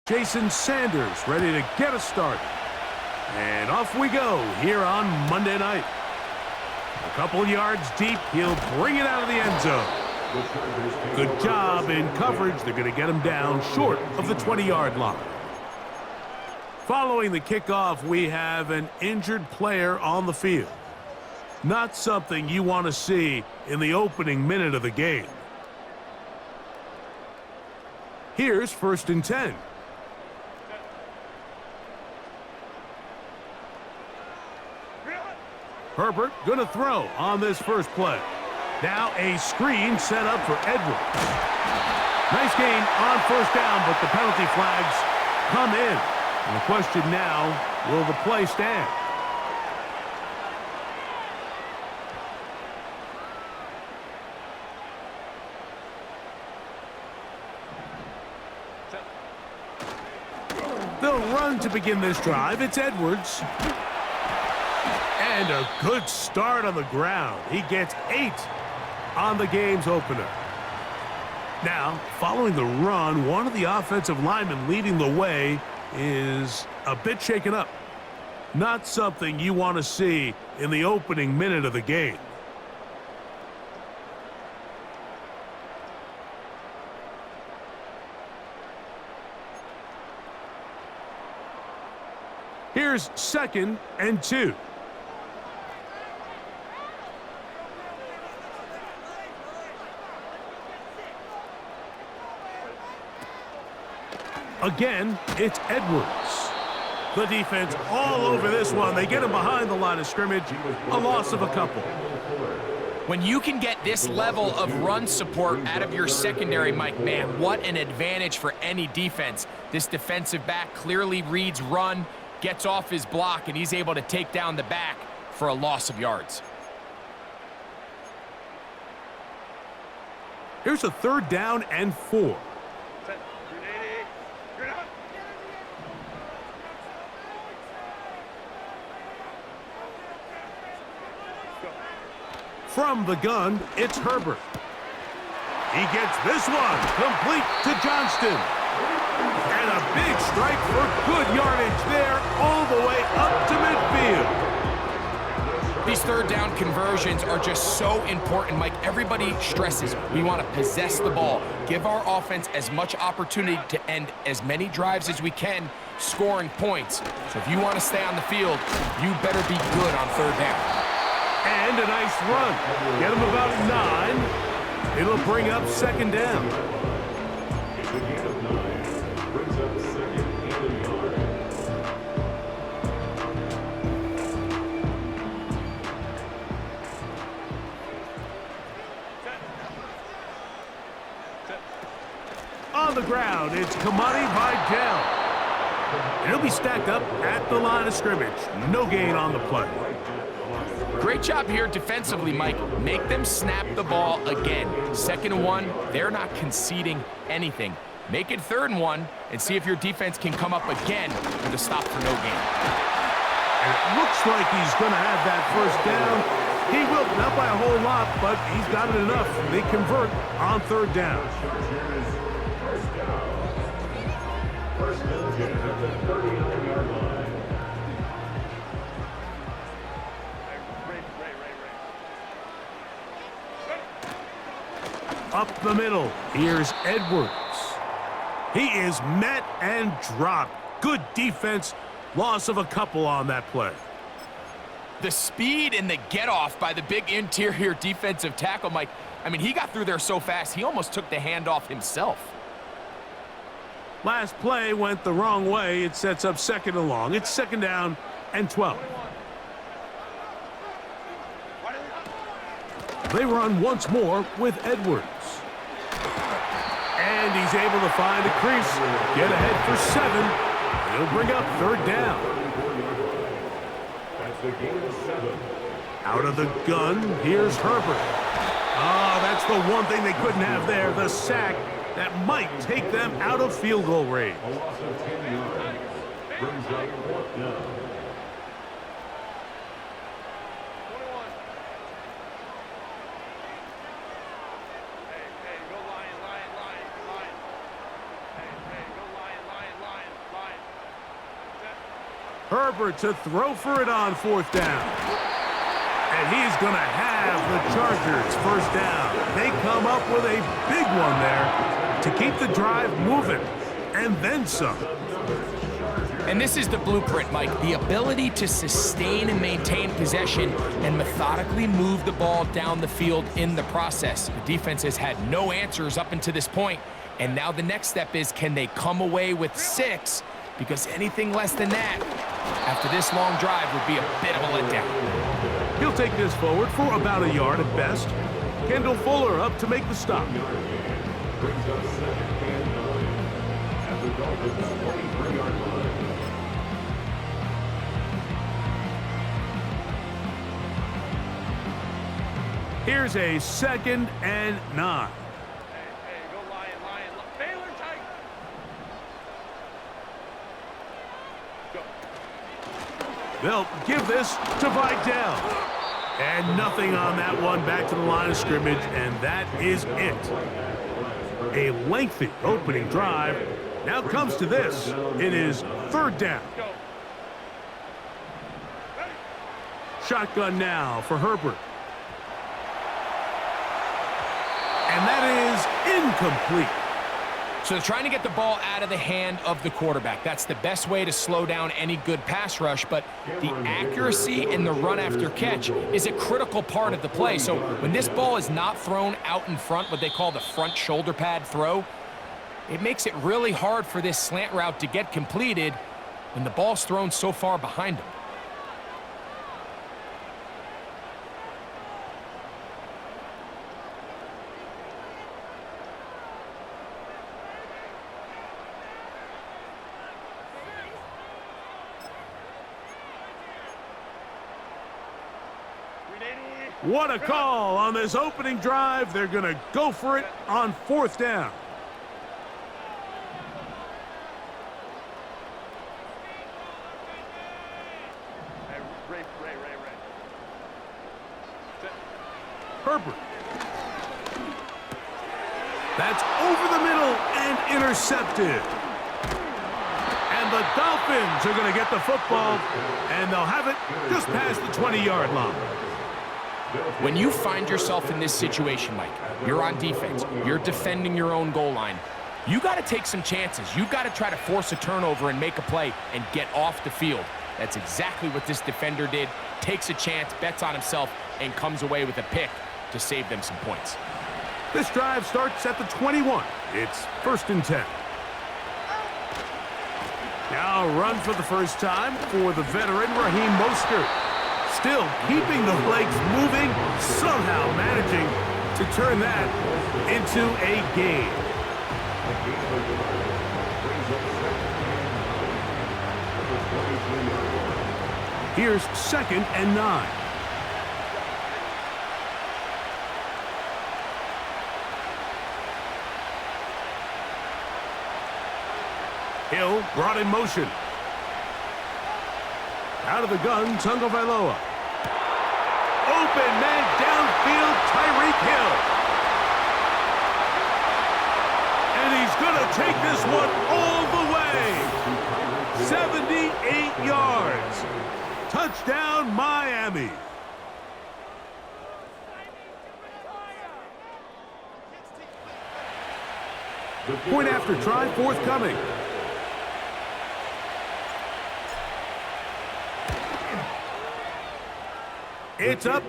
Jason Sanders ready to get us started. And off we go here on Monday night. A couple yards deep, he'll bring it out of the end zone. Good job in coverage. They're going to get him down short of the 20-yard line. Following the kickoff, we have an injured player on the field. Not something you want to see in the opening minute of the game. Here's 1st and 10. Herbert going to throw on this first play. Now a screen set up for Edwards. Nice gain on 1st down, but the penalty flags come in. And the question now, will the play stand? They'll run to begin this drive. It's Edwards. And a good start on the ground. He gets 8 on the game's opener. Now, following the run, one of the offensive linemen leading the way is a bit shaken up. Not something you want to see in the opening minute of the game. Here's 2nd and 2. Again, it's Edwards. The defense all over this one. They get him behind the line of scrimmage. A loss of a couple. When you can get this level of run support out of your secondary, Mike, man, what an advantage for any defense. This defensive back clearly reads run, gets off his block, and he's able to take down the back for a loss of yards. Here's a 3rd down and 4. From the gun, it's Herbert. He gets this one complete to Johnston. And a big strike for good yardage there all the way up to midfield. These 3rd down conversions are just so important, Mike. Everybody stresses we want to possess the ball, give our offense as much opportunity to end as many drives as we can, scoring points. So if you want to stay on the field, you better be good on 3rd down. And a nice run. Get him about 9. It'll bring up 2nd down. On the ground, it's Kamani Vidal. He'll be stacked up at the line of scrimmage. No gain on the play. Great job here defensively, Mike. Make them snap the ball again. 2nd and 1, they're not conceding anything. Make it 3rd and 1 and see if your defense can come up again with a stop for no gain. And it looks like he's going to have that 1st down. He will, not by a whole lot, but he's got it enough. They convert on 3rd down. Up the middle, here's Edwards. He is met and dropped. Good defense, loss of a couple on that play. The speed and the get-off by the big interior defensive tackle, Mike. I mean, he got through there so fast, he almost took the handoff himself. Last play went the wrong way. It sets up 2nd and long. It's 2nd down and 12. They run once more with Edwards. And he's able to find a crease, get ahead for 7. He'll bring up 3rd down. Out of the gun, here's Herbert. That's the one thing they couldn't have there, the sack that might take them out of field goal range. Herbert to throw for it on 4th down. And he's going to have the Chargers first down. They come up with a big one there to keep the drive moving, and then some. And this is the blueprint, Mike. The ability to sustain and maintain possession and methodically move the ball down the field in the process. The defense has had no answers up until this point, and now the next step is, can they come away with 6? Because anything less than that, after this long drive, would be a bit of a letdown. He'll take this forward for about a yard at best. Kendall Fuller up to make the stop. Here's a 2nd and 9. Hey, go Lion. Baylor tight. Go. They'll give this to Vidal. And nothing on that one, back to the line of scrimmage, and that is it. A lengthy opening drive. Now comes to this. It is 3rd down. Go. Ready. Shotgun now for Herbert. And that is incomplete. So they're trying to get the ball out of the hand of the quarterback. That's the best way to slow down any good pass rush, but the accuracy in the run after catch is a critical part of the play. So when this ball is not thrown out in front, what they call the front shoulder pad throw, it makes it really hard for this slant route to get completed when the ball's thrown so far behind him. What a call on this opening drive. They're going to go for it on 4th down. Ray. Herbert. That's over the middle and intercepted. And the Dolphins are going to get the football, and they'll have it just past the 20-yard line. When you find yourself in this situation, Mike, you're on defense, you're defending your own goal line, you got to take some chances. You got to try to force a turnover and make a play and get off the field. That's exactly what this defender did. Takes a chance, bets on himself, and comes away with a pick to save them some points. This drive starts at the 21. It's 1st and 10. Now run for the first time for the veteran Raheem Mostert. Still keeping the legs moving, somehow managing to turn that into a gain. Here's 2nd and 9. Hill brought in motion. Out of the gun, Tagovailoa. Open man downfield, Tyreek Hill. And he's going to take this one all the way. 78 yards. Touchdown, Miami. Point after try forthcoming. It's up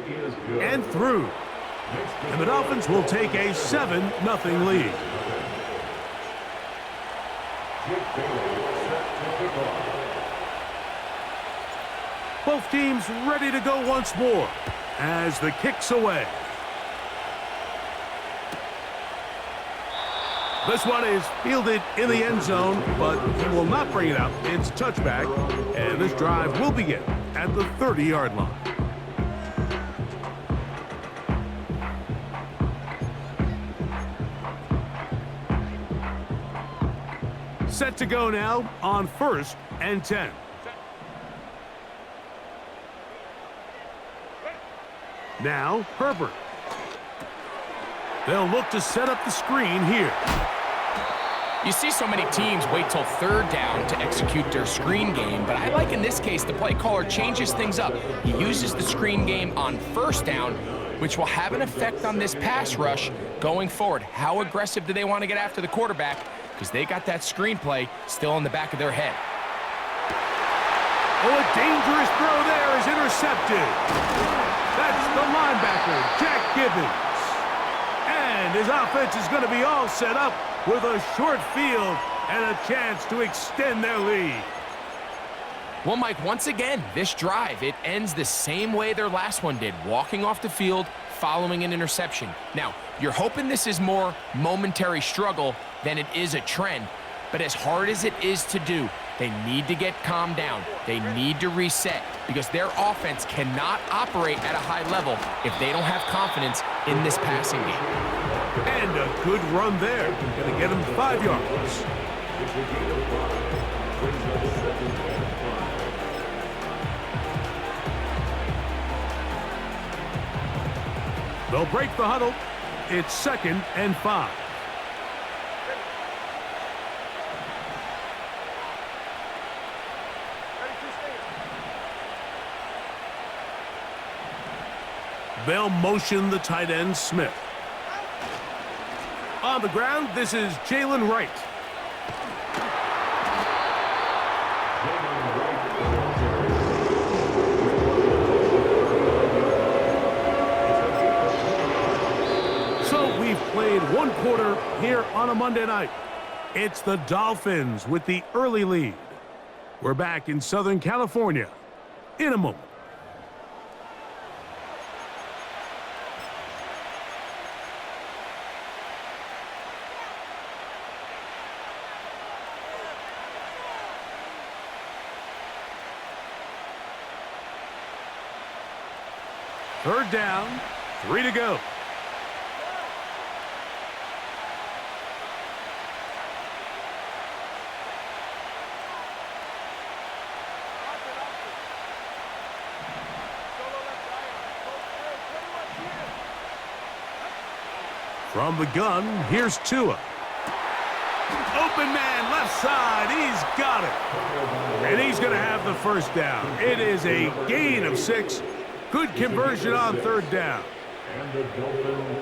and through. And the Dolphins will take a 7-0 lead. Both teams ready to go once more as the kick's away. This one is fielded in the end zone, but he will not bring it out. It's touchback, and this drive will begin at the 30-yard line. Set to go now on 1st and 10. Now, Herbert. They'll look to set up the screen here. You see so many teams wait till third down to execute their screen game, but I like in this case the play caller changes things up. He uses the screen game on first down, which will have an effect on this pass rush going forward. How aggressive do they want to get after the quarterback? Because they got that screen play still in the back of their head. Oh, a dangerous throw there is intercepted. That's the linebacker, Jack Gibbons. And his offense is going to be all set up with a short field and a chance to extend their lead. Well, Mike, once again, this drive, it ends the same way their last one did, walking off the field, following an interception. Now, you're hoping this is more momentary struggle than it is a trend, but as hard as it is to do, they need to get calmed down. They need to reset because their offense cannot operate at a high level if they don't have confidence in this passing game. And a good run there. Going to get him 5 yards. They'll break the huddle. It's 2nd and 5. They'll motion the tight end, Smith. On the ground, this is Jalen Wright. So we've played 1 quarter here on a Monday night. It's the Dolphins with the early lead. We're back in Southern California in a moment. Third down, 3 to go. From the gun, here's Tua. Open man, left side, he's got it. And he's going to have the first down. It is a gain of 6. Good conversion on third down.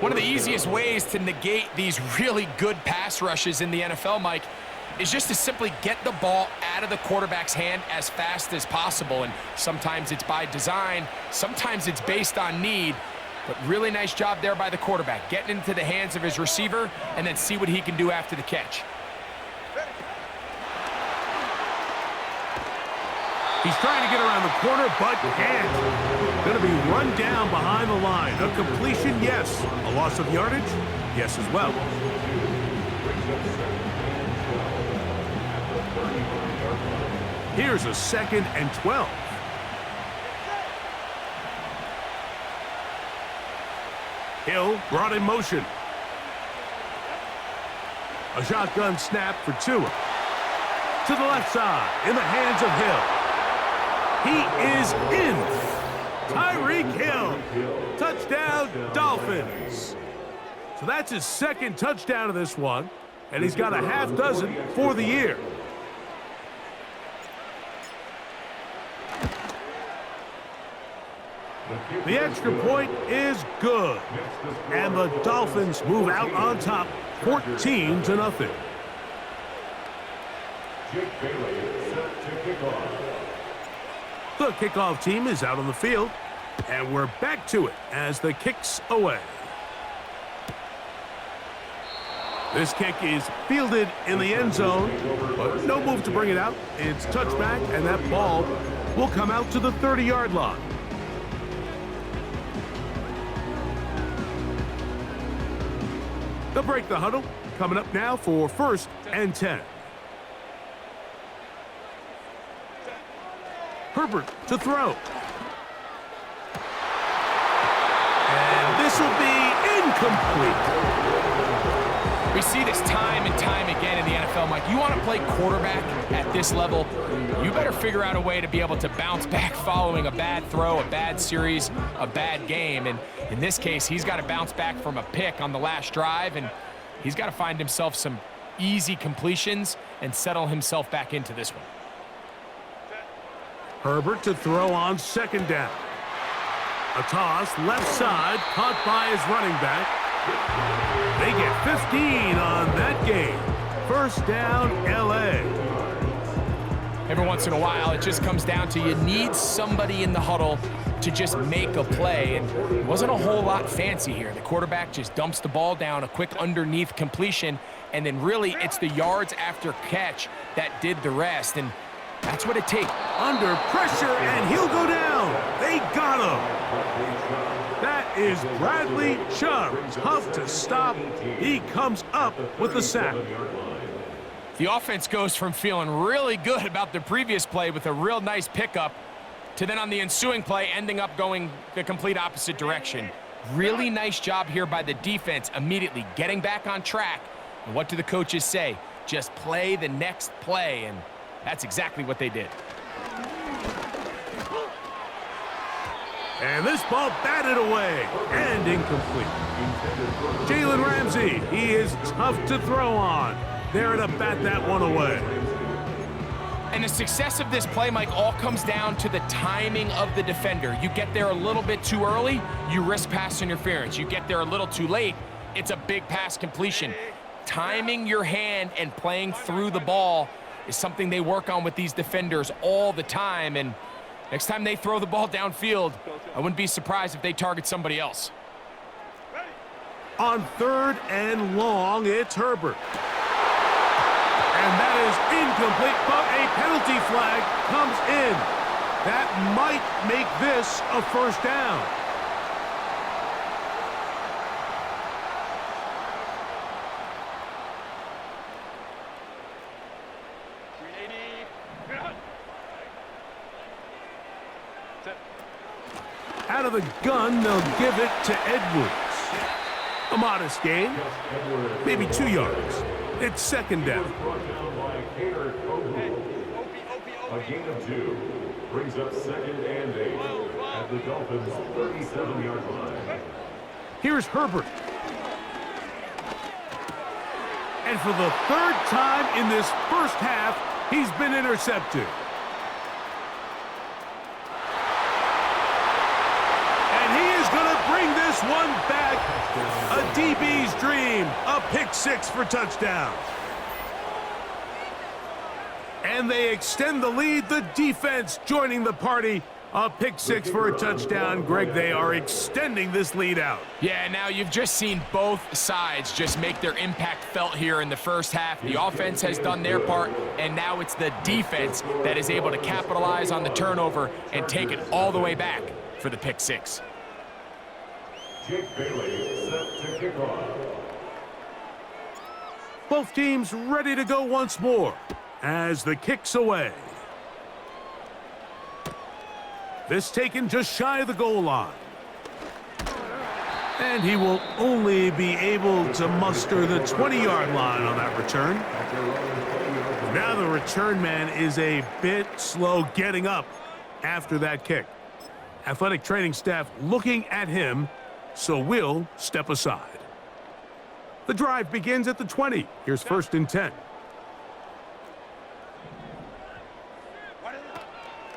One of the easiest ways to negate these really good pass rushes in the NFL, Mike, is just to simply get the ball out of the quarterback's hand as fast as possible. And sometimes it's by design, sometimes it's based on need. But really nice job there by the quarterback, getting into the hands of his receiver and then see what he can do after the catch. He's trying to get around the corner, but can't. Going to be run down behind the line. A completion, yes. A loss of yardage, yes as well. Here's a 2nd and 12. Hill brought in motion. A shotgun snap for Tua. To the left side, in the hands of Hill. He is in. Tyreek Hill. Touchdown, Dolphins. So that's his 2nd touchdown of this one, and he's got a half dozen for the year. The extra point is good, and the Dolphins move out on top, 14-0. The kickoff team is out on the field, and we're back to it as the kick's away. This kick is fielded in the end zone, but no move to bring it out. It's touchback, and that ball will come out to the 30-yard line. They'll break the huddle. Coming up now for 1st and 10. Herbert to throw. And this will be incomplete. We see this time and time again in the NFL, Mike. You want to play quarterback at this level, you better figure out a way to be able to bounce back following a bad throw, a bad series, a bad game. And in this case, he's got to bounce back from a pick on the last drive, and he's got to find himself some easy completions and settle himself back into this one. Herbert to throw on second down. A toss, left side, caught by his running back. They get 15 on that game. First down, LA. Every once in a while, it just comes down to you need somebody in the huddle to just make a play, and it wasn't a whole lot fancy here. The quarterback just dumps the ball down, a quick underneath completion, and then really it's the yards after catch that did the rest, and that's what it takes. Under pressure, and he'll go down. They got him. That is Bradley Chubb. Tough to stop. He comes up with the sack. The offense goes from feeling really good about the previous play with a real nice pickup to then on the ensuing play ending up going the complete opposite direction. Really nice job here by the defense immediately getting back on track. And what do the coaches say? Just play the next play, and that's exactly what they did. And this ball batted away and incomplete. Jalen Ramsey, he is tough to throw on. There to bat that one away. And the success of this play, Mike, all comes down to the timing of the defender. You get there a little bit too early, you risk pass interference. You get there a little too late, it's a big pass completion. Timing your hand and playing through the ball is something they work on with these defenders all the time. And next time they throw the ball downfield, I wouldn't be surprised if they target somebody else. On third and long, it's Herbert. And that is incomplete, but a penalty flag comes in. That might make this a first down. Out of the gun, they'll give it to Edwards. A modest gain, maybe 2 yards. It's second down. A gain of 2 brings up second and 8 at the Dolphins' 37-yard line. Here's Herbert. And for the third time in this first half, he's been intercepted. And he is going to bring this one back. A DB's dream. A pick six for touchdown. And they extend the lead. The defense joining the party. A pick six for a touchdown. Greg, they are extending this lead out. Yeah, now you've just seen both sides just make their impact felt here in the first half. The offense has done their part, and now it's the defense that is able to capitalize on the turnover and take it all the way back for the pick six. Jake Bailey set to kick off. Both teams ready to go once more as the kick's away. This taken just shy of the goal line. And he will only be able to muster the 20-yard line on that return. Now the return man is a bit slow getting up after that kick. Athletic training staff looking at him, so we'll step aside. The drive begins at the 20. Here's first and 10.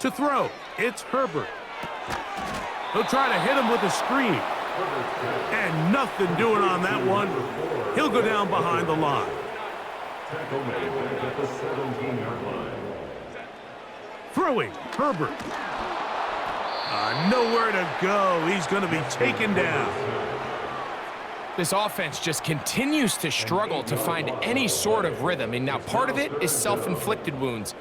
To throw, it's Herbert. He'll try to hit him with a screen. And nothing doing on that one. He'll go down behind the line. Tackle made back at the 17-yard line. Throwing, Herbert. Nowhere to go. He's going to be taken down. This offense just continues to struggle to find any sort of rhythm. And now part of it is self-inflicted wounds.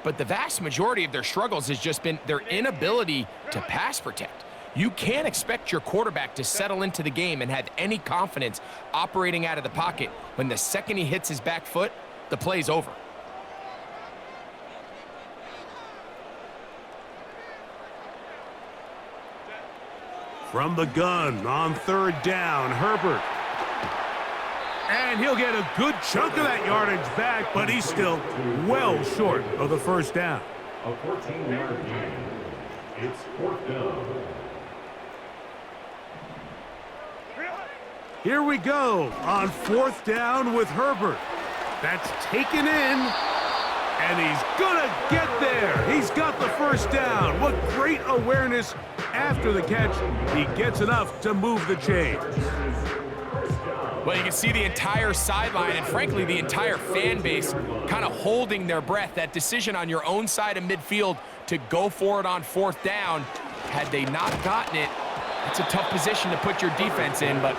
But the vast majority of their struggles has just been their inability to pass protect. You can't expect your quarterback to settle into the game and have any confidence operating out of the pocket when the second he hits his back foot, the play's over. From the gun on third down, Herbert. And he'll get a good chunk of that yardage back, but he's still well short of the first down. A 14-yard gain. It's fourth down. Here we go on fourth down with Herbert. That's taken in, and he's gonna get there. He's got the first down. What great awareness after the catch. He gets enough to move the chains. Well, you can see the entire sideline and, frankly, the entire fan base kind of holding their breath. That decision on your own side of midfield to go for it on 4th down, had they not gotten it, it's a tough position to put your defense in, but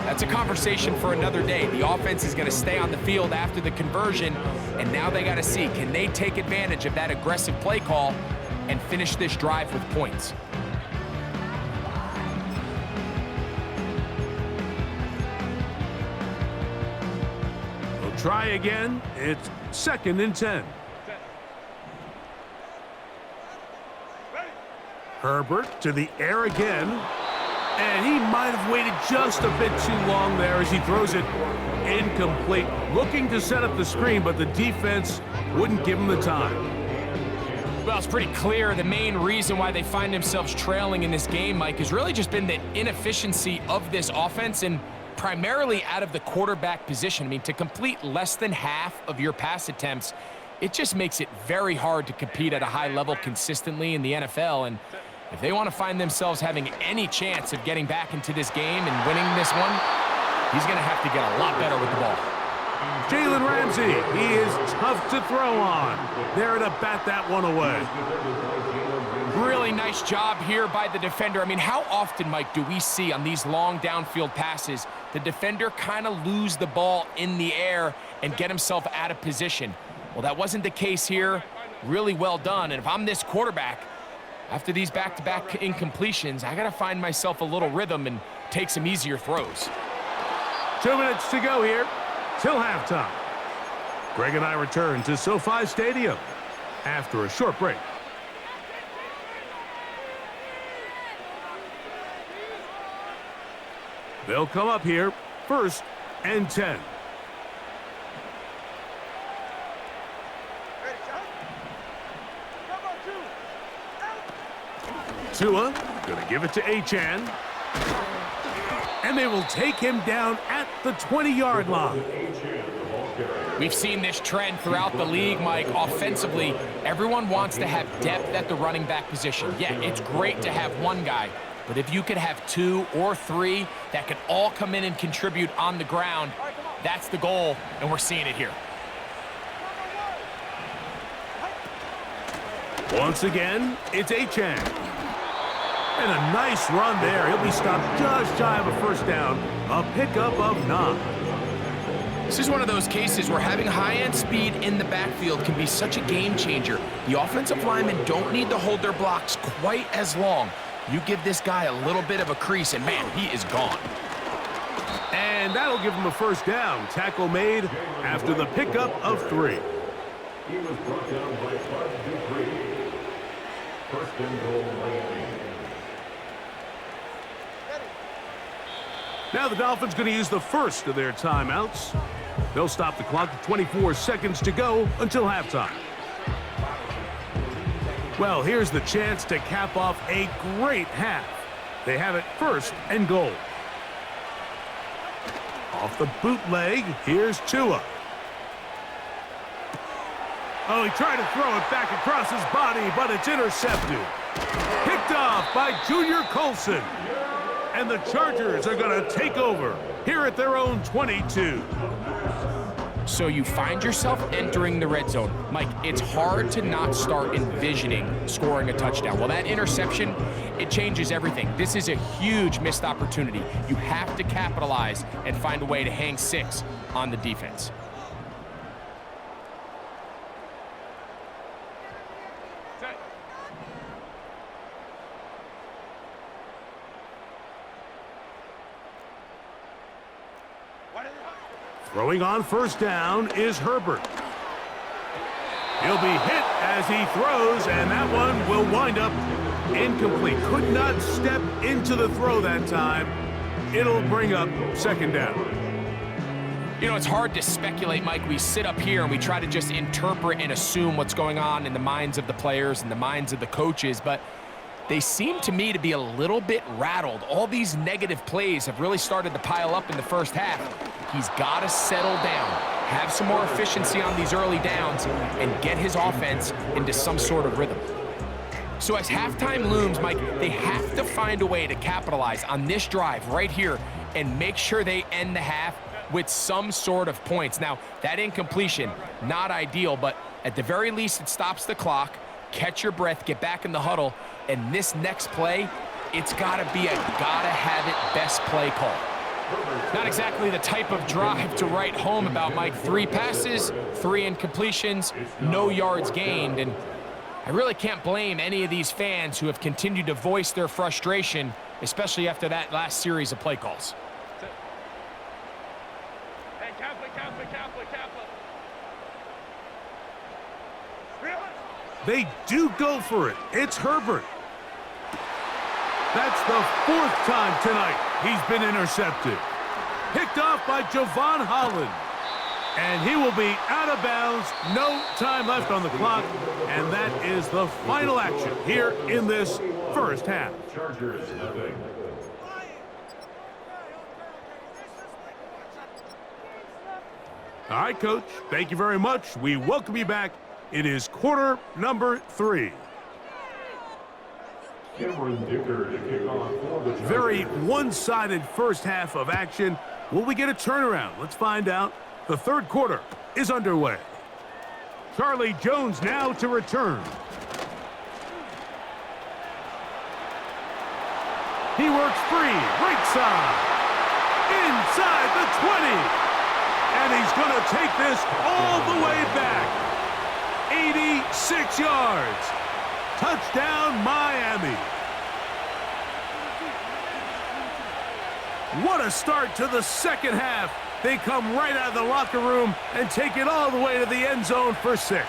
that's a conversation for another day. The offense is going to stay on the field after the conversion, and now they got to see, can they take advantage of that aggressive play call and finish this drive with points? We'll try again. It's 2nd and 10. Herbert to the air again. And he might have waited just a bit too long there as he throws it incomplete. Looking to set up the screen, but the defense wouldn't give him the time. Well, it's pretty clear the main reason why they find themselves trailing in this game, Mike, has really just been the inefficiency of this offense and primarily out of the quarterback position. I mean, to complete less than half of your pass attempts, it just makes it very hard to compete at a high level consistently in the NFL. And if they want to find themselves having any chance of getting back into this game and winning this one, he's going to have to get a lot better with the ball. Jalen Ramsey, he is tough to throw on. There to bat that one away. Really nice job here by the defender. I mean, how often, Mike, do we see on these long downfield passes the defender kind of lose the ball in the air and get himself out of position? Well, that wasn't the case here. Really well done. And if I'm this quarterback, after these back-to-back incompletions, I got to find myself a little rhythm and take some easier throws. 2 minutes to go here till halftime. Greg and I return to SoFi Stadium after a short break. They'll come up here, 1st and 10. Tua gonna give it to Achane. And they will take him down at the 20-yard line. We've seen this trend throughout the league, Mike. Offensively, everyone wants to have depth at the running back position. Yeah, it's great to have one guy, but if you could have 2 or 3 that could all come in and contribute on the ground, that's the goal, and we're seeing it here. Once again, it's Achane. And a nice run there. He'll be stopped just shy of a 1st down. A pickup of 9. This is one of those cases where having high-end speed in the backfield can be such a game changer. The offensive linemen don't need to hold their blocks quite as long. You give this guy a little bit of a crease, and man, he is gone. And that'll give him a 1st down. Tackle made after the pickup of 3. He was brought down by Bud Dupree. 1st and goal, Miami. Now the Dolphins going to use the first of their timeouts. They'll stop the clock with 24 seconds to go until halftime. Well, here's the chance to cap off a great half. They have it 1st and goal. Off the bootleg, here's Tua. Oh, he tried to throw it back across his body, but it's intercepted. Picked off by Junior Colson. And the Chargers are going to take over here at their own 22. So you find yourself entering the red zone. Mike, it's hard to not start envisioning scoring a touchdown. Well, that interception, it changes everything. This is a huge missed opportunity. You have to capitalize and find a way to hang 6 on the defense. Throwing on 1st down is Herbert. He'll be hit as he throws, and that one will wind up incomplete. Could not step into the throw that time. It'll bring up 2nd down. You know, it's hard to speculate, Mike. We sit up here and we try to just interpret and assume what's going on in the minds of the players and the minds of the coaches, but they seem to me to be a little bit rattled. All these negative plays have really started to pile up in the 1st half. He's got to settle down. have some more efficiency on these early downs, and get his offense into some sort of rhythm. So as halftime looms, Mike, they have to find a way to capitalize on this drive right here and make sure they end the half with some sort of points. Now, that incompletion, not ideal, but at the very least, it stops the clock. Catch your breath, get back in the huddle, and this next play, it's gotta be a gotta-have-it best play call. Not exactly the type of drive to write home about, Mike. 3 passes, 3 incompletions, no yards gained, and I really can't blame any of these fans who have continued to voice their frustration, especially after that last series of play calls. Hey, Kaplan. They do go for it. It's Herbert. That's the 4th time tonight he's been intercepted. Picked off by Javon Holland. And he will be out of bounds. No time left on the clock. And that is the final action here in this first half. Chargers, nothing. All right, Coach. Thank you very much. We welcome you back. It is quarter number 3. Cameron Dicker to kick off for the Chargers. Very one-sided first half of action. Will we get a turnaround? Let's find out. The third quarter is underway. Charlie Jones now to return. He works free, right side, inside the 20. And he's going to take this all the way back. 86 yards. Touchdown, Miami. What a start to the second half. They come right out of the locker room and take it all the way to the end zone for 6.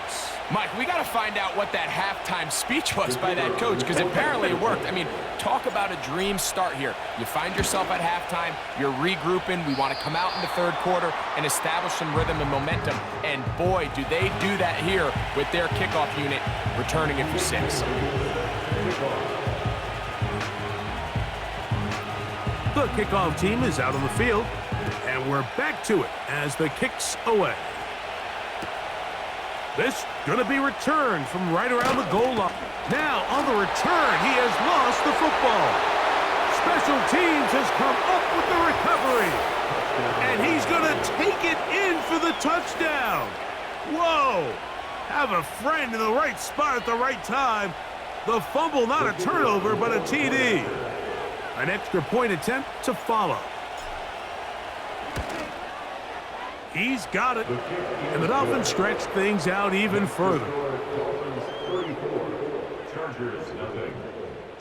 Mike, we got to find out what that halftime speech was by that coach, because apparently it worked. I mean, talk about a dream start here. You find yourself at halftime, you're regrouping, we want to come out in the third quarter and establish some rhythm and momentum, and boy, do they do that here with their kickoff unit returning it for 6. The kickoff team is out on the field, and we're back to it as the kick's away. This going to be returned from right around the goal line. Now, on the return, he has lost the football. Special teams has come up with the recovery. And he's going to take it in for the touchdown. Whoa. Have a friend in the right spot at the right time. The fumble, not a turnover, but a TD. An extra point attempt to follow. He's got it. And the Dolphins stretch things out even further. Dolphins 34, Chargers nothing.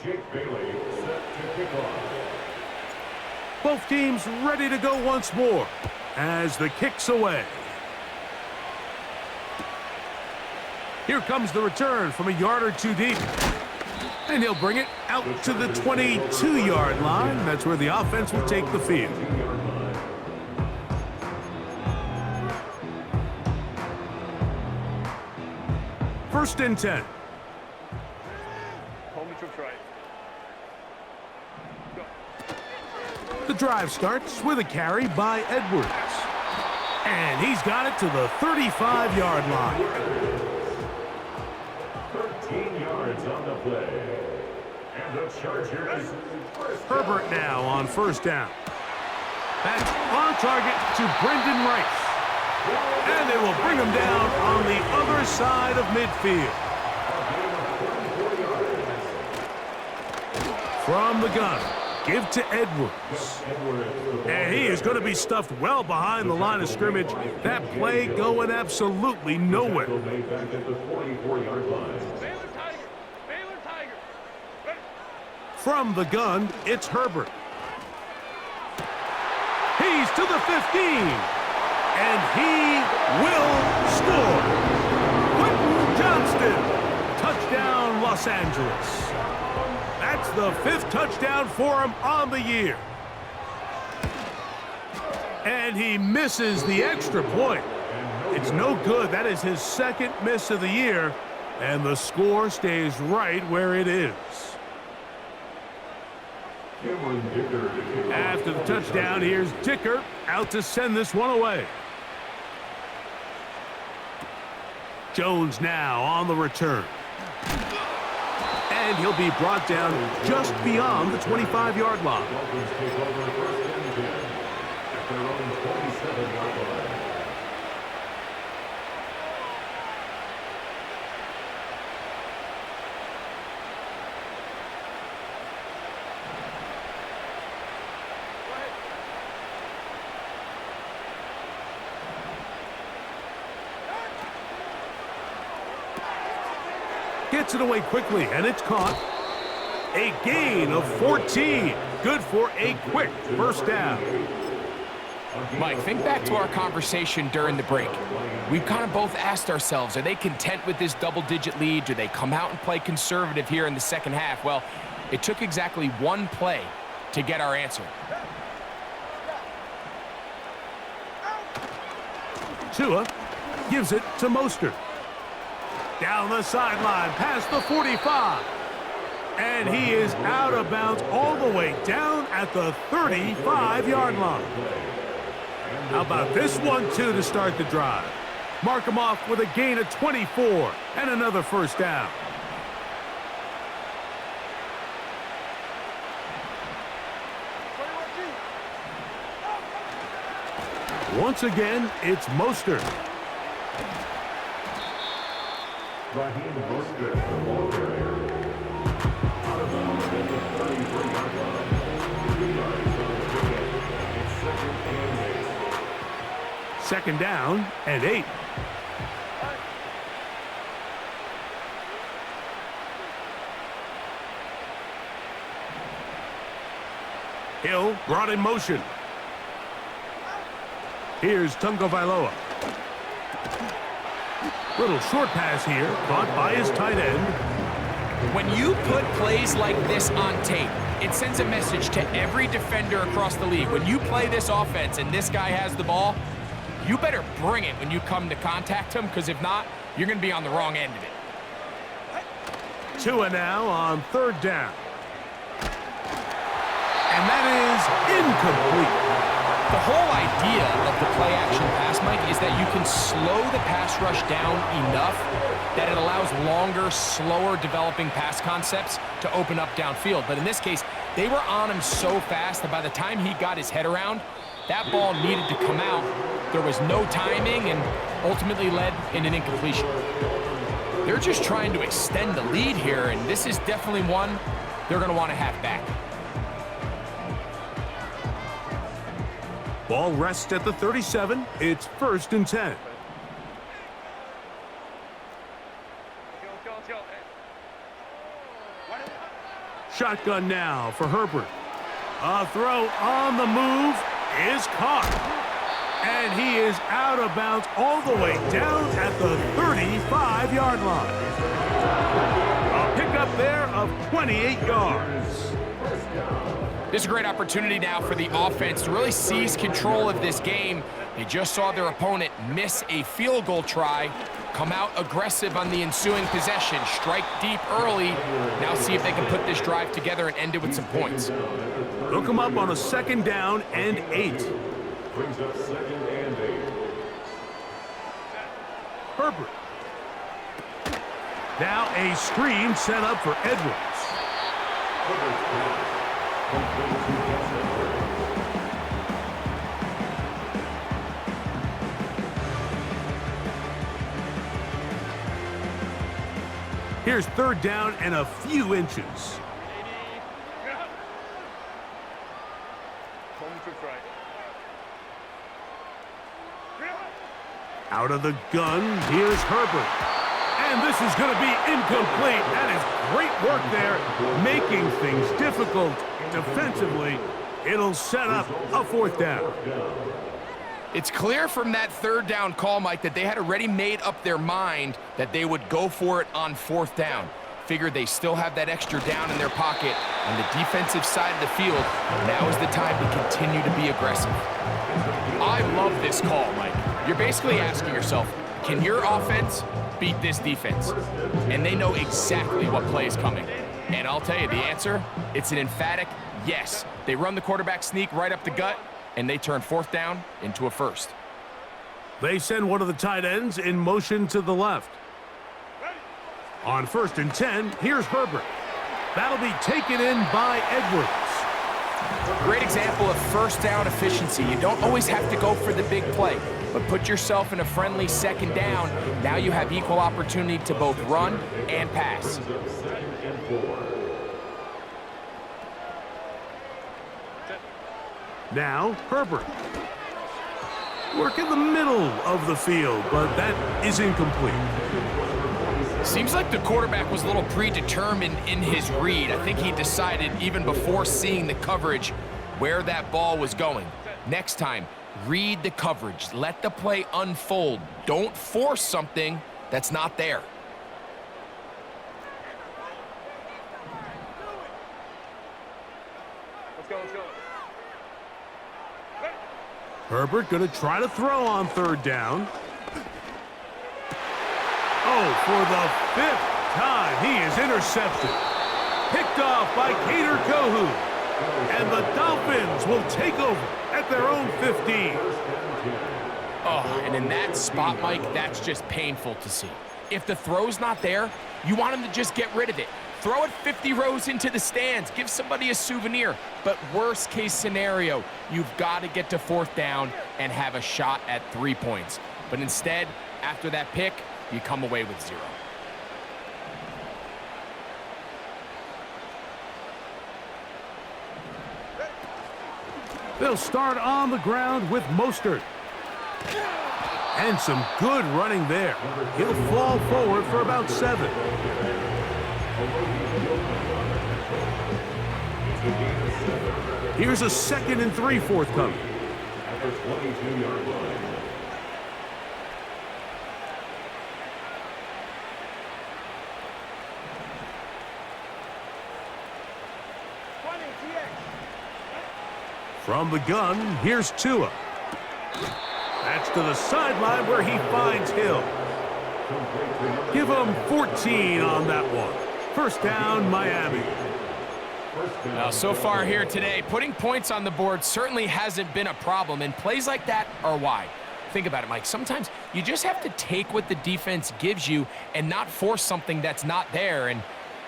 Jake Bailey set to kick off. Both teams ready to go once more as the kick's away. Here comes the return from a yard or 2 deep. And he'll bring it out to the 22-yard line. That's where the offense will take the field. First and 10. Home trips right. Go. The drive starts with a carry by Edwards. And he's got it to the 35-yard line. 13 yards on the play. And the Chargers. Herbert now on first down. That's on target to Brendan Rice. And they will bring him down on the other side of midfield. From the gun, give to Edwards. And he is going to be stuffed well behind the line of scrimmage. That play going absolutely nowhere. Back at the 44-yard line. Baylor Tiger. Baylor Tiger. Ready. From the gun, it's Herbert. He's to the 15. And he will score. Quentin Johnston. Touchdown, Los Angeles. That's the 5th touchdown for him on the year. And he misses the extra point. It's no good. That is his 2nd miss of the year. And the score stays right where it is. After the touchdown, here's Dicker out to send this one away. Jones now on the return. And he'll be brought down just beyond the 25-yard line. Dolphins take over first and 10 at their own 27-yard line. Gets it away quickly, and it's caught. A gain of 14. Good for a quick first down. Mike, think back to our conversation during the break. We've kind of both asked ourselves, are they content with this double-digit lead? Do they come out and play conservative here in the second half? Well, it took exactly one play to get our answer. Tua gives it to Mostert. Down the sideline, past the 45. And he is out of bounds all the way down at the 35-yard line. How about this one, too, to start the drive? Mark him off with a gain of 24 and another first down. Once again, it's Mostert. Raheem Mostert, the ball carrier. Out of bounds at the 33-yard line. 3 yards on the pickup. It's second and 8. Second down and 8. Hill brought in motion. Here's Tungo Vailoa. Little short pass here, caught by his tight end. When you put plays like this on tape, it sends a message to every defender across the league. When you play this offense and this guy has the ball, you better bring it when you come to contact him, because if not, you're going to be on the wrong end of it. Tua now on third down. And that is incomplete. The whole idea of the play-action pass, Mike, is that you can slow the pass rush down enough that it allows longer, slower developing pass concepts to open up downfield. But in this case, they were on him so fast that by the time he got his head around, that ball needed to come out. There was no timing and ultimately led in an incompletion. They're just trying to extend the lead here, and this is definitely one they're going to want to have back. Ball rests at the 37. It's first and 10. Let's go. Shotgun now for Herbert. A throw on the move is caught. And he is out of bounds all the way down at the 35-yard line. A pickup there of 28 yards. This is a great opportunity now for the offense to really seize control of this game. They just saw their opponent miss a field goal try, come out aggressive on the ensuing possession, strike deep early. Now see if they can put this drive together and end it with some points. They'll come up on a second down and 8. Brings up second and 8. Herbert. Now a screen set up for Edwards. Herbert's pass. Complete to Edwards. Here's third down and a few inches. Out of the gun, here's Herbert. And this is going to be incomplete. That is great work there, making things difficult defensively. It'll set up a fourth down. It's clear from that third down call, Mike, that they had already made up their mind that they would go for it on fourth down. Figured they still have that extra down in their pocket on the defensive side of the field. Now is the time to continue to be aggressive. I love this call, Mike. You're basically asking yourself, can your offense beat this defense? And they know exactly what play is coming. And I'll tell you the answer, it's an emphatic yes. They run the quarterback sneak right up the gut, and they turn fourth down into a first. They send one of the tight ends in motion to the left. On 1st and 10, here's Herbert. That'll be taken in by Edwards. Great example of first down efficiency. You don't always have to go for the big play, but put yourself in a friendly 2nd down. Now you have equal opportunity to both run and pass. Now, Herbert. Work in the middle of the field, but that is incomplete. Seems like the quarterback was a little predetermined in his read. I think he decided even before seeing the coverage where that ball was going. Next time, read the coverage. Let the play unfold. Don't force something that's not there. Let's go, let's go. Herbert going to try to throw on 3rd down. Oh, for the 5th time, he is intercepted. Picked off by Kader Kohu. And the Dolphins will take over at their own 15. Oh, and in that spot, Mike, that's just painful to see. If the throw's not there, you want him to just get rid of it. Throw it 50 rows into the stands. Give somebody a souvenir. But worst case scenario, you've got to get to 4th down and have a shot at 3 points. But instead, after that pick, you come away with 0. They'll start on the ground with Mostert. And some good running there. He'll fall forward for about 7. Here's a 2nd and 3 forthcoming. At the 22-yard line. From the gun, here's Tua. That's to the sideline where he finds Hill. Give him 14 on that one. 1st down, Miami. Now, so far here today, putting points on the board certainly hasn't been a problem, and plays like that are why. Think about it, Mike. Sometimes you just have to take what the defense gives you and not force something that's not there, and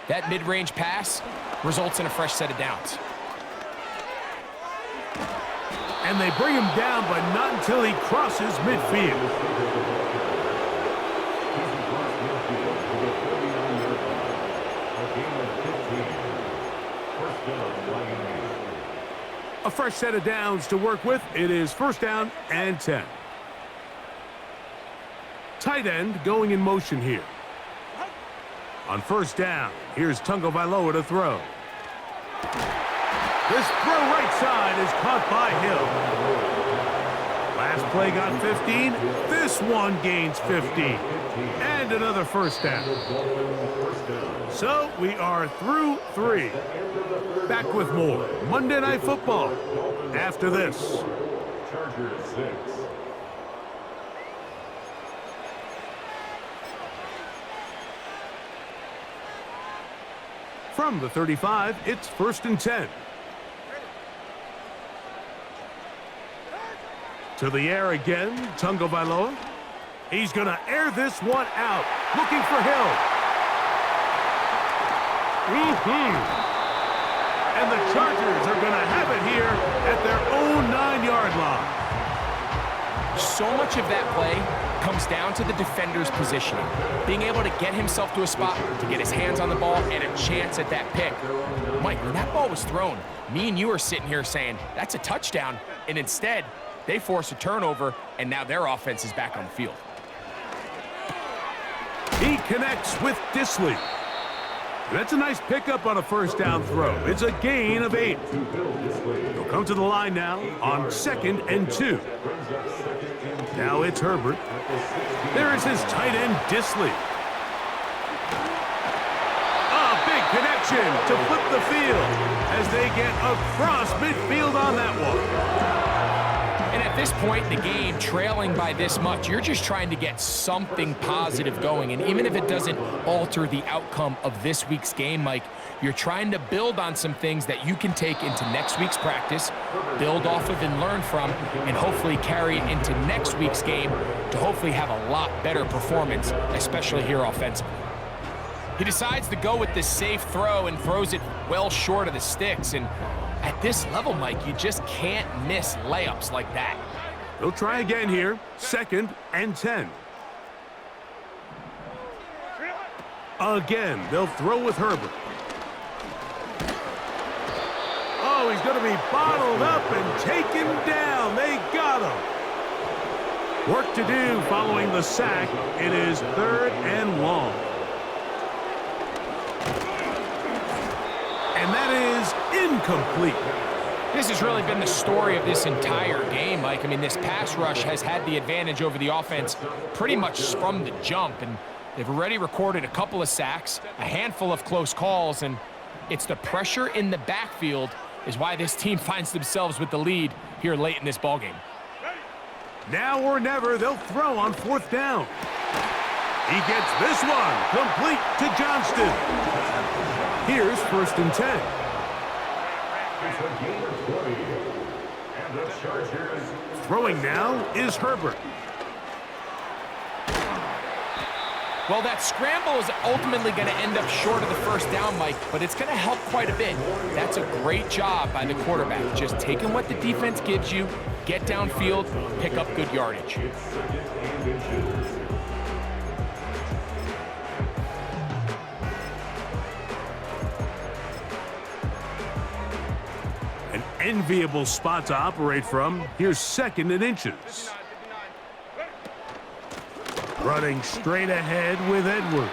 that mid-range pass results in a fresh set of downs. And they bring him down, but not until he crosses midfield. A fresh set of downs to work with. It is 1st down and 10. Tight end going in motion here. On 1st down, here's Tungo Vailoa to throw. This throw right side is caught by Hill. Last play got 15. This one gains 15. And another 1st down. So we are through 3. Back with more Monday Night Football after this. Chargers 6. From the 35, it's 1st and 10. To the air again, Tungo Vailoa. He's going to air this one out, looking for Hill. And the Chargers are going to have it here at their own 9-yard line. So much of that play comes down to the defender's positioning. Being able to get himself to a spot, to get his hands on the ball, and a chance at that pick. Mike, when that ball was thrown, me and you are sitting here saying, that's a touchdown. And instead, they force a turnover, and now their offense is back on the field. He connects with Disley. That's a nice pickup on a 1st down throw. It's a gain of 8. He'll come to the line now on 2nd and 2. Now it's Herbert. There is his tight end, Disley. A big connection to flip the field as they get across midfield on that one. And at this point in the game, trailing by this much, you're just trying to get something positive going. And even if it doesn't alter the outcome of this week's game, Mike, you're trying to build on some things that you can take into next week's practice, build off of and learn from, and hopefully carry it into next week's game to hopefully have a lot better performance, especially here offensively. He decides to go with the safe throw and throws it well short of the sticks. And at this level, Mike, you just can't miss layups like that. They'll try again here. 2nd and 10. Again, they'll throw with Herbert. Oh, he's going to be bottled up and taken down. They got him. Work to do following the sack. It is 3rd and long. And that is incomplete. This has really been the story of this entire game, Mike. I mean, this pass rush has had the advantage over the offense pretty much from the jump, and they've already recorded a couple of sacks, a handful of close calls, and it's the pressure in the backfield is why this team finds themselves with the lead here late in this ballgame. Now or never, they'll throw on 4th down. He gets this one complete to Johnston. Here's 1st and 10. It's a gain of 20. And the Chargers. Throwing now is Herbert. Well, that scramble is ultimately going to end up short of the 1st down, Mike, but it's going to help quite a bit. That's a great job by the quarterback. Just taking what the defense gives you, get downfield, pick up good yardage. It's 2nd and inches. An enviable spot to operate from. Here's 2nd and inches. Running straight ahead with Edwards.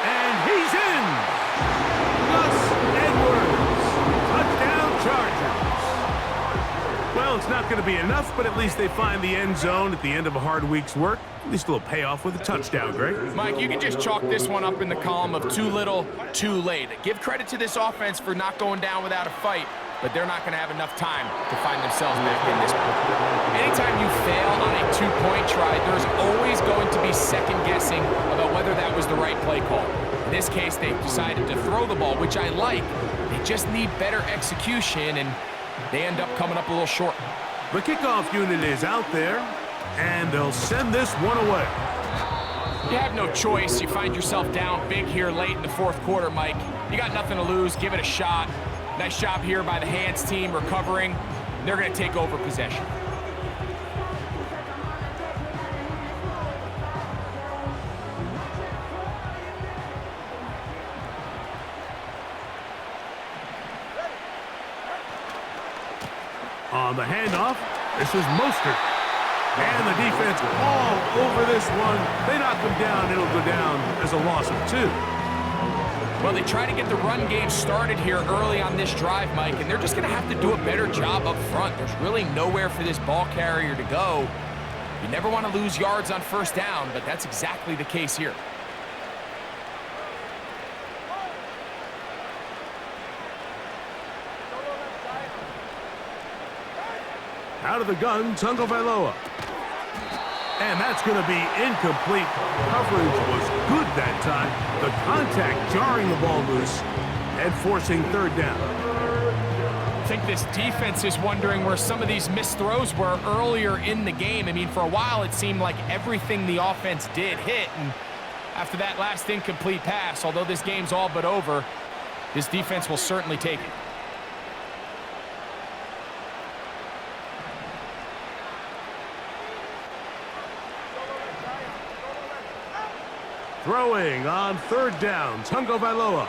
And he's in! Gus Edwards. Touchdown Chargers. Well, it's not going to be enough, but at least they find the end zone at the end of a hard week's work. At least a little payoff with a touchdown, Greg. Mike, you can just chalk this one up in the column of too little, too late. Give credit to this offense for not going down without a fight, but they're not going to have enough time to find themselves back in this one. Anytime you fail on a 2-point try, there's always going to be second guessing about whether that was the right play call. In this case, they decided to throw the ball, which I like. They just need better execution, and they end up coming up a little short. The kickoff unit is out there, and they'll send this one away. You have no choice. You find yourself down big here late in the 4th quarter, Mike. You got nothing to lose. Give it a shot. Nice job here by the hands team recovering. They're going to take over possession. On the handoff, this is Mostert. And the defense all over this one. They knock him down. It'll go down as a loss of 2. Well, they try to get the run game started here early on this drive, Mike, and they're just going to have to do a better job up front. There's really nowhere for this ball carrier to go. You never want to lose yards on 1st down, but that's exactly the case here. Out of the gun, Tagovailoa. And that's going to be incomplete. Coverage was good that time. The contact jarring the ball loose and forcing 3rd down. I think this defense is wondering where some of these missed throws were earlier in the game. I mean, for a while it seemed like everything the offense did hit, and after that last incomplete pass, although this game's all but over, this defense will certainly take it. Throwing on 3rd down, Tagovailoa.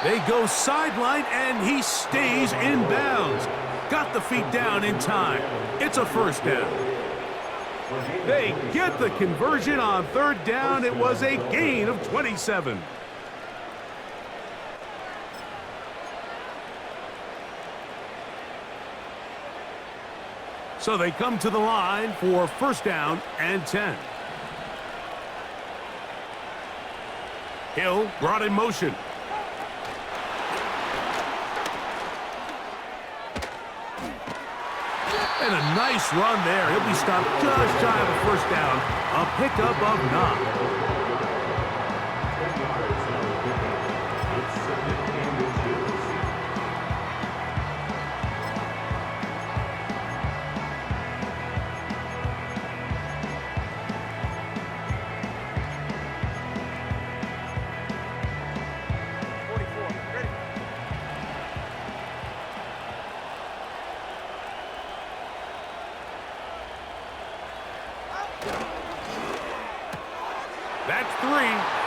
They go sideline, and he stays in bounds. Got the feet down in time. It's a 1st down. They get the conversion on 3rd down. It was a gain of 27. So they come to the line for 1st down and 10. Hill brought in motion. And a nice run there. He'll be stopped just shy of a 1st down. A pickup of 9.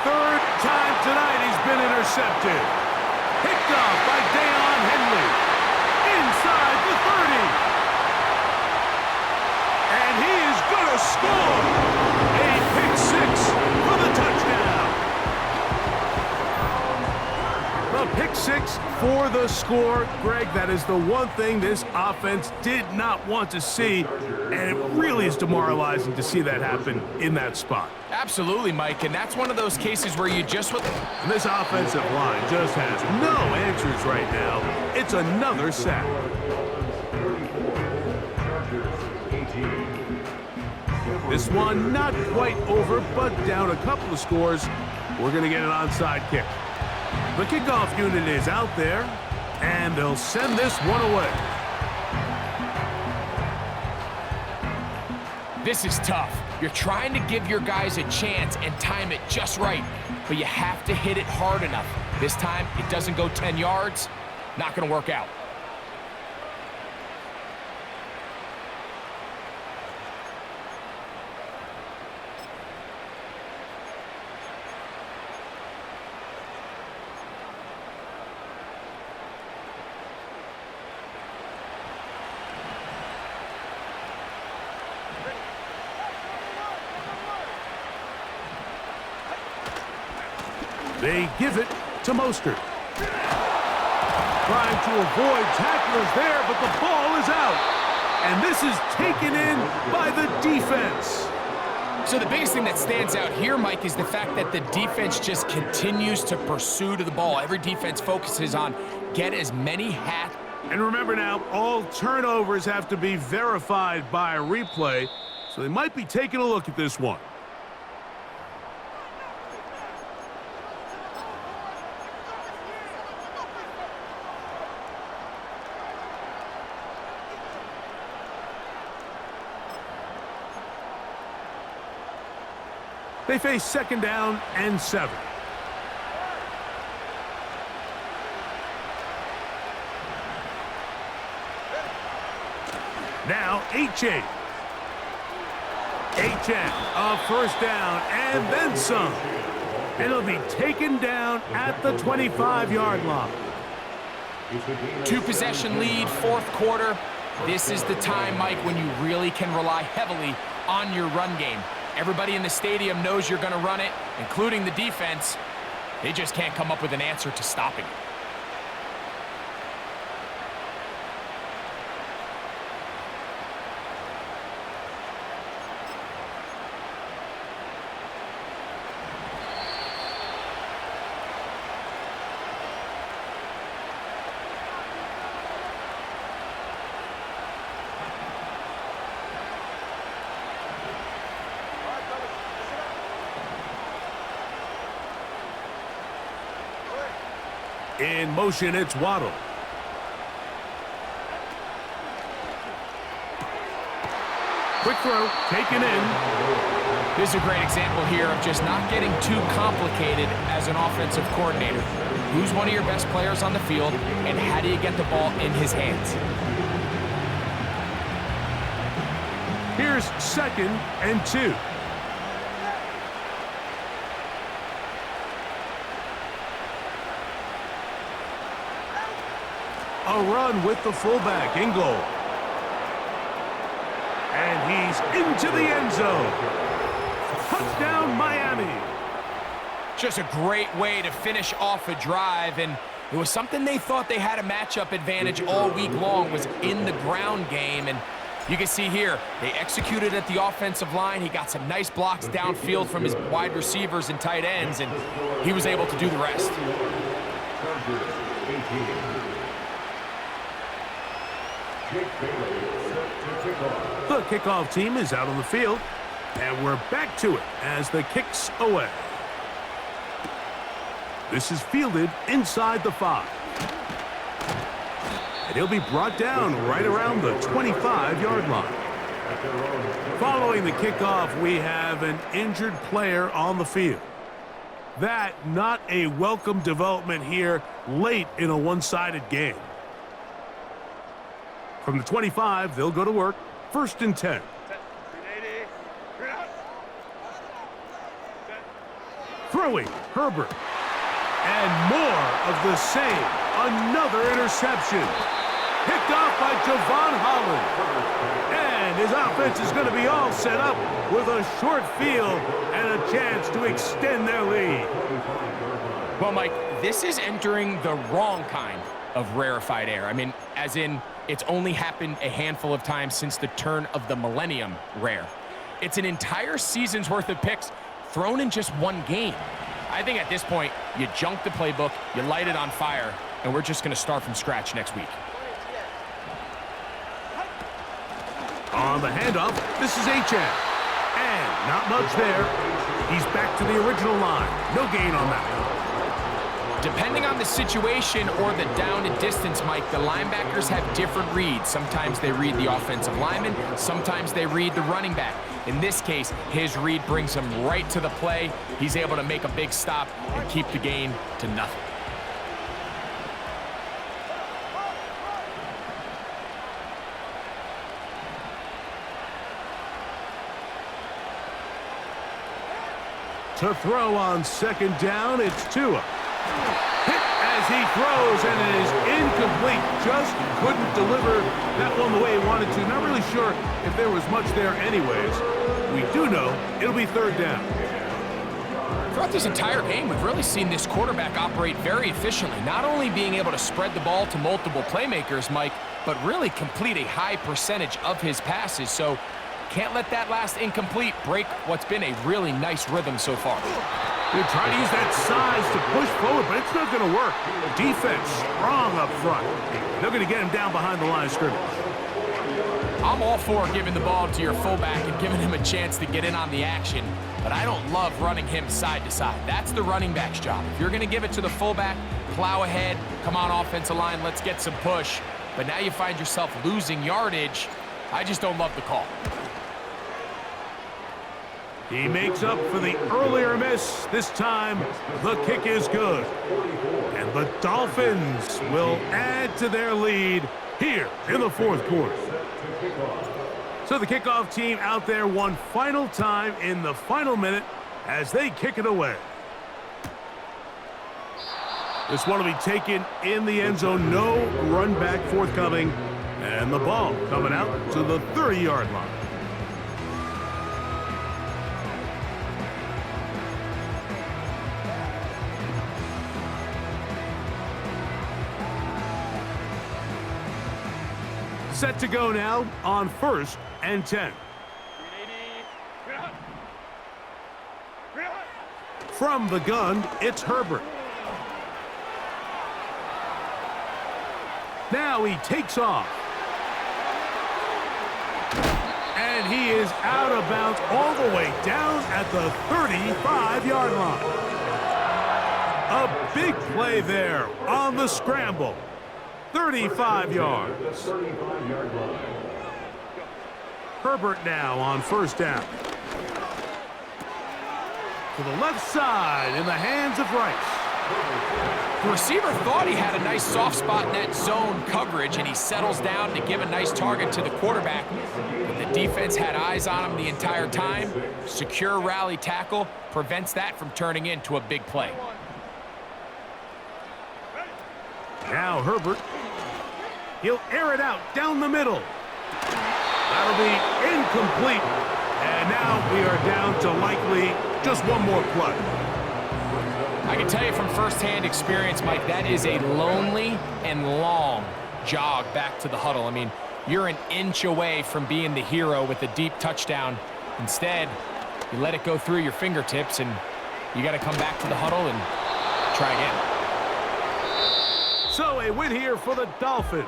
third time tonight he's been intercepted. Picked off by Deion Henley. Inside the 30. And he is going to score. A pick six for the touchdown. The pick six for the score. Greg, that is the one thing this offense did not want to see, and it really is demoralizing to see that happen in that spot. Absolutely, Mike, and that's one of those cases where you just... And this offensive line just has no answers right now. It's another sack. This one not quite over, but down a couple of scores. We're going to get an onside kick. The kickoff unit is out there, and they'll send this one away. This is tough. You're trying to give your guys a chance and time it just right, but you have to hit it hard enough. This time, it doesn't go 10 yards. Not going to work out. They give it to Mostert. Trying to avoid tacklers there, but the ball is out. And this is taken in by the defense. So the biggest thing that stands out here, Mike, is the fact that the defense just continues to pursue to the ball. Every defense focuses on get as many hats. And remember now, all turnovers have to be verified by a replay, so they might be taking a look at this one. They face second down and 7. Now HA. HN, a first down and then some. It'll be taken down at the 25-yard line. 2-possession lead, fourth quarter. This is the time, Mike, when you really can rely heavily on your run game. Everybody in the stadium knows you're going to run it, including the defense. They just can't come up with an answer to stopping it. In motion, it's Waddle. Quick throw, taken in. This is a great example here of just not getting too complicated as an offensive coordinator. Who's one of your best players on the field, and how do you get the ball in his hands? Here's second and 2. A run with the fullback in goal. And he's into the end zone. Touchdown, Miami. Just a great way to finish off a drive, and it was something they thought they had a matchup advantage all week long, was in the ground game, and you can see here, they executed at the offensive line. He got some nice blocks downfield from his wide receivers and tight ends, and he was able to do the rest. The kickoff team is out on the field, and we're back to it as the kick's away. This is fielded inside the 5. And he'll be brought down right around the 25-yard line. Following the kickoff, we have an injured player on the field. That not a welcome development here late in a one-sided game. From the 25, they'll go to work. First and 10. 3 Throwing Herbert. And more of the same. Another interception. Picked off by Javon Holland. And his offense is going to be all set up with a short field and a chance to extend their lead. Well, Mike, this is entering the wrong kind of rarefied air. I mean, as in, it's only happened a handful of times since the turn of the millennium rare. It's an entire season's worth of picks thrown in just one game. I think at this point, you junk the playbook, you light it on fire, and we're just going to start from scratch next week. On the handoff, this is H.M. And not much there. He's back to the original line. No gain on that one. Depending on the situation or the down and distance, Mike, the linebackers have different reads. Sometimes they read the offensive lineman, sometimes they read the running back. In this case, his read brings him right to the play. He's able to make a big stop and keep the gain to nothing. To throw on second down, it's Tua. Hit as he throws, and it is incomplete. Just couldn't deliver that one the way he wanted to. Not really sure if there was much there anyways. We do know it'll be third down. Throughout this entire game, we've really seen this quarterback operate very efficiently, not only being able to spread the ball to multiple playmakers, Mike, but really complete a high percentage of his passes. So can't let that last incomplete break what's been a really nice rhythm so far. They try to use that size to push forward, but it's not going to work. Defense strong up front. They're going to get him down behind the line of scrimmage. I'm all for giving the ball to your fullback and giving him a chance to get in on the action, but I don't love running him side to side. That's the running back's job. If you're going to give it to the fullback, plow ahead, come on offensive line, let's get some push. But now you find yourself losing yardage. I just don't love the call. He makes up for the earlier miss. This time, the kick is good. And the Dolphins will add to their lead here in the fourth quarter. So the kickoff team out there one final time in the final minute as they kick it away. This one will be taken in the end zone. No run back forthcoming. And the ball coming out to the 30-yard line. Set to go now on 1st and 10. From the gun, it's Herbert. Now he takes off. And he is out of bounds all the way down at the 35-yard line. A big play there on the scramble. 35 yards. Herbert now on 1st down. To the left side in the hands of Rice. The receiver thought he had a nice soft spot in that zone coverage, and he settles down to give a nice target to the quarterback. But the defense had eyes on him the entire time. Secure rally tackle prevents that from turning into a big play. Now Herbert. He'll air it out down the middle. That'll be incomplete. And now we are down to likely just one more play. I can tell you from firsthand experience, Mike, that is a lonely and long jog back to the huddle. I mean, you're an inch away from being the hero with a deep touchdown. Instead, you let it go through your fingertips, and you got to come back to the huddle and try again. So a win here for the Dolphins.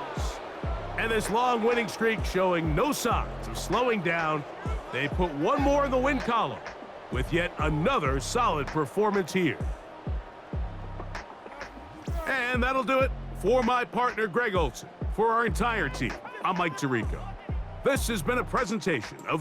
And this long winning streak showing no signs of slowing down. They put one more in the win column with yet another solid performance here. And that'll do it for my partner, Greg Olson. For our entire team, I'm Mike Tirico. This has been a presentation of the